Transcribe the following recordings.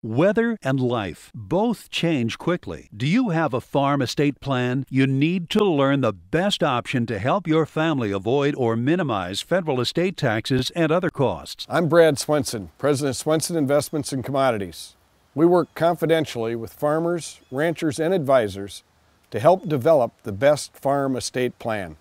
Weather and life both change quickly. Do you have a farm estate plan? You need to learn the best option to help your family avoid or minimize federal estate taxes and other costs. I'm Brad Swenson, President of Swenson Investments and Commodities. We work confidentially with farmers, ranchers, and advisors to help develop the best farm estate plan.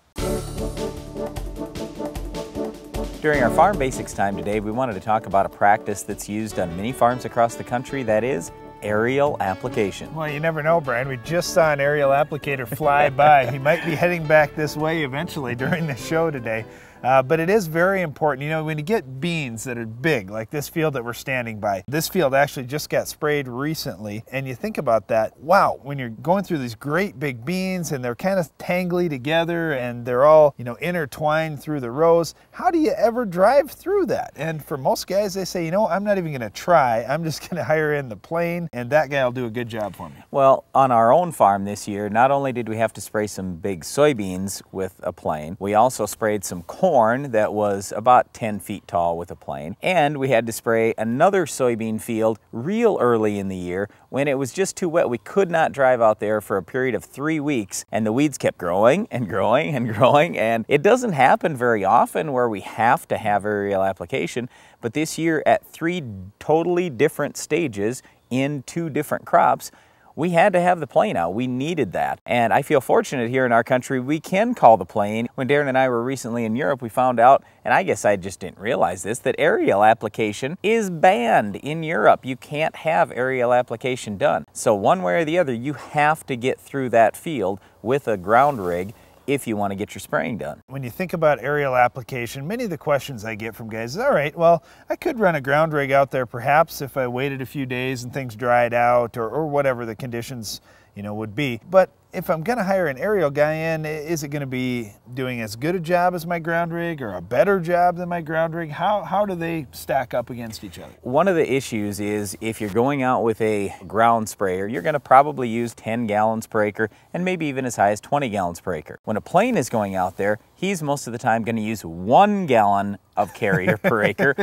During our Farm Basics time today, we wanted to talk about a practice that's used on many farms across the country, that is aerial application. Well, you never know, Brian. We just saw an aerial applicator fly by. He might be heading back this way eventually during the show today. But it is very important. You know, when you get beans that are big, like this field that we're standing by, this field actually just got sprayed recently, and you think about that, wow, when you're going through these great big beans and they're kind of tangly together and they're all, you know, intertwined through the rows, how do you ever drive through that? And for most guys, they say, you know, I'm not even going to try. I'm just going to hire in the plane, and that guy will do a good job for me. Well, on our own farm this year, not only did we have to spray some big soybeans with a plane, we also sprayed some corn that was about 10 feet tall with a plane, and we had to spray another soybean field real early in the year when it was just too wet. We could not drive out there for a period of 3 weeks, and the weeds kept growing and growing and growing, and it doesn't happen very often where we have to have aerial application, but this year at 3 totally different stages in 2 different crops, we had to have the plane out. We needed that. And I feel fortunate here in our country, we can call the plane. When Darren and I were recently in Europe, we found out, and I guess I just didn't realize this, that aerial application is banned in Europe. You can't have aerial application done. So one way or the other, you have to get through that field with a ground rig if you want to get your spraying done. When you think about aerial application, many of the questions I get from guys is, all right, well, I could run a ground rig out there perhaps if I waited a few days and things dried out or whatever the conditions, you know, would be. But if I'm going to hire an aerial guy in, is it going to be doing as good a job as my ground rig or a better job than my ground rig? How do they stack up against each other? One of the issues is if you're going out with a ground sprayer, you're going to probably use 10 gallons per acre and maybe even as high as 20 gallons per acre. When a plane is going out there, he's most of the time going to use 1 gallon of carrier per acre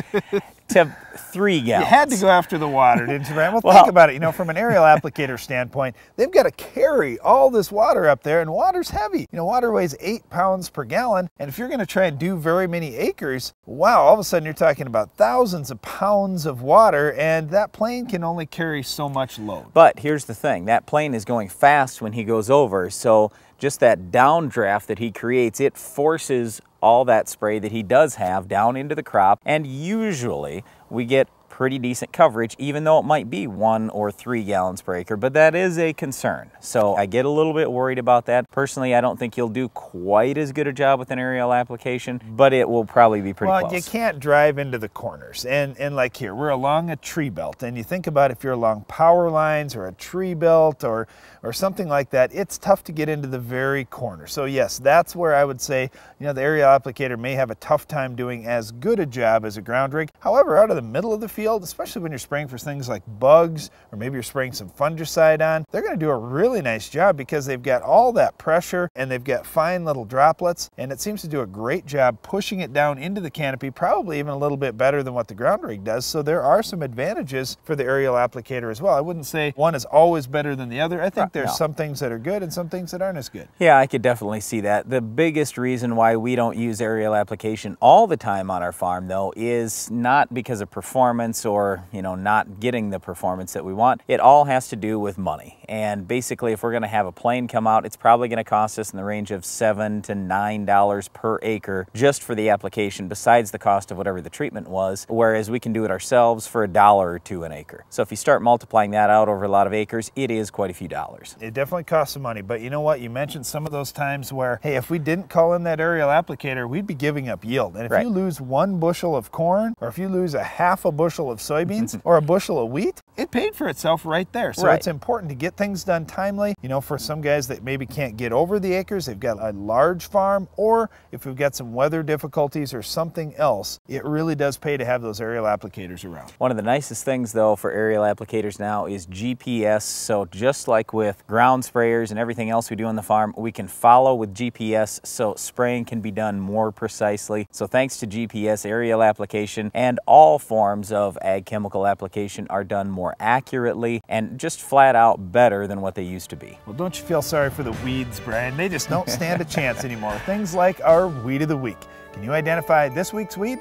to 3 gallons. You had to go after the water, didn't you, Brian? Well, think about it. You know, from an aerial applicator standpoint, they've got to carry all this water up there, and water's heavy. You know, water weighs 8 pounds per gallon, and if you're going to try and do very many acres, wow, all of a sudden you're talking about thousands of pounds of water, and that plane can only carry so much load. But here's the thing, that plane is going fast when he goes over, so just that downdraft that he creates, it forces all that spray that he does have down into the crop, and usually we get pretty decent coverage, even though it might be 1 or 3 gallons per acre, but that is a concern. So I get a little bit worried about that. Personally, I don't think you'll do quite as good a job with an aerial application, but it will probably be pretty close. Well, you can't drive into the corners, and like here, we're along a tree belt, and you think about if you're along power lines or a tree belt or something like that, it's tough to get into the very corner. So yes, that's where I would say, you know, the aerial applicator may have a tough time doing as good a job as a ground rig. However, out of the middle of the field, especially when you're spraying for things like bugs, or maybe you're spraying some fungicide on, they're going to do a really nice job because they've got all that pressure and they've got fine little droplets, and it seems to do a great job pushing it down into the canopy, probably even a little bit better than what the ground rig does. So there are some advantages for the aerial applicator as well. I wouldn't say one is always better than the other. I think there's some things that are good and some things that aren't as good. Yeah, I could definitely see that. The biggest reason why we don't use aerial application all the time on our farm, though, is not because of performance or, you know, not getting the performance that we want. It all has to do with money. And basically, if we're going to have a plane come out, it's probably going to cost us in the range of $7 to $9 per acre just for the application, besides the cost of whatever the treatment was, whereas we can do it ourselves for $1 or $2 an acre. So if you start multiplying that out over a lot of acres, it is quite a few dollars. It definitely costs some money, but you know what? You mentioned some of those times where, hey, if we didn't call in that aerial applicator, we'd be giving up yield. And if you lose 1 bushel of corn, or if you lose a half a bushel of soybeans, or a bushel of wheat, it paid for itself right there. So it's important to get things done timely. You know, for some guys that maybe can't get over the acres, they've got a large farm, or if we've got some weather difficulties or something else, it really does pay to have those aerial applicators around. One of the nicest things, though, for aerial applicators now is GPS. So just like with ground sprayers and everything else we do on the farm, we can follow with GPS, so spraying can be done more precisely. So thanks to GPS, aerial application and all forms of ag chemical application are done more accurately and just flat out better than what they used to be. Well, don't you feel sorry for the weeds, Brian? They just don't stand a chance anymore. Things like our Weed of the Week. Can you identify this week's weed?